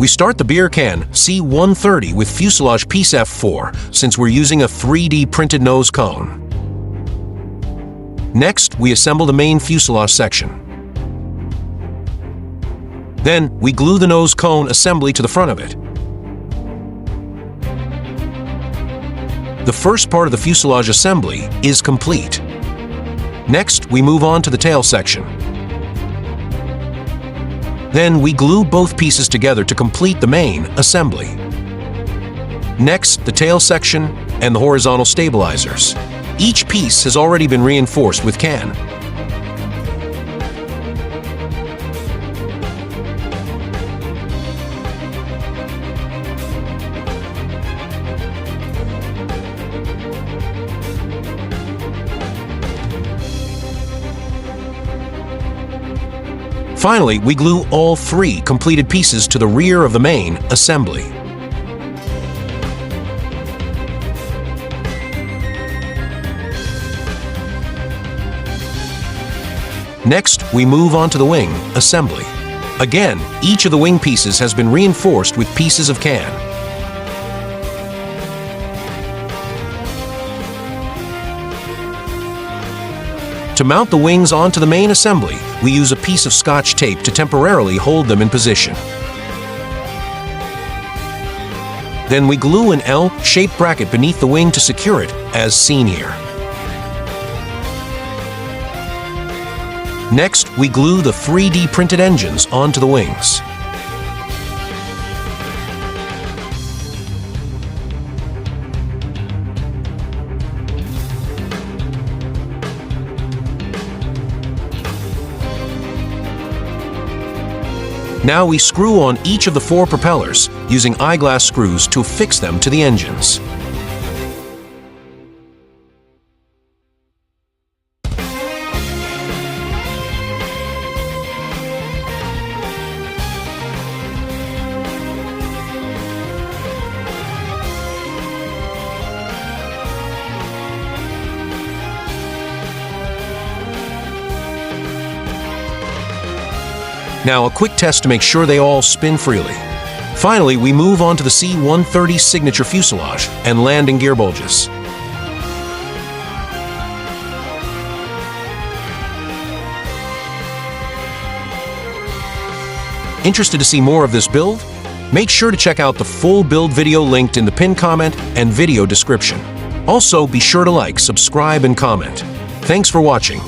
We start the beer can C-130 with fuselage piece F4, since we're using a 3D printed nose cone. Next, we assemble the main fuselage section. Then, we glue the nose cone assembly to the front of it. The first part of the fuselage assembly is complete. Next, we move on to the tail section. Then we glue both pieces together to complete the main assembly. Next, the tail section and the horizontal stabilizers. Each piece has already been reinforced with can. Finally, we glue all 3 completed pieces to the rear of the main assembly. Next, we move on to the wing assembly. Again, each of the wing pieces has been reinforced with pieces of can. To mount the wings onto the main assembly, we use a piece of Scotch tape to temporarily hold them in position. Then we glue an L-shaped bracket beneath the wing to secure it, as seen here. Next, we glue the 3D printed engines onto the wings. Now we screw on each of the 4 propellers, using eyeglass screws to affix them to the engines. Now a quick test to make sure they all spin freely. Finally, we move on to the C-130 signature fuselage and landing gear bulges. Interested to see more of this build? Make sure to check out the full build video linked in the pinned comment and video description. Also, be sure to like, subscribe, and comment. Thanks for watching.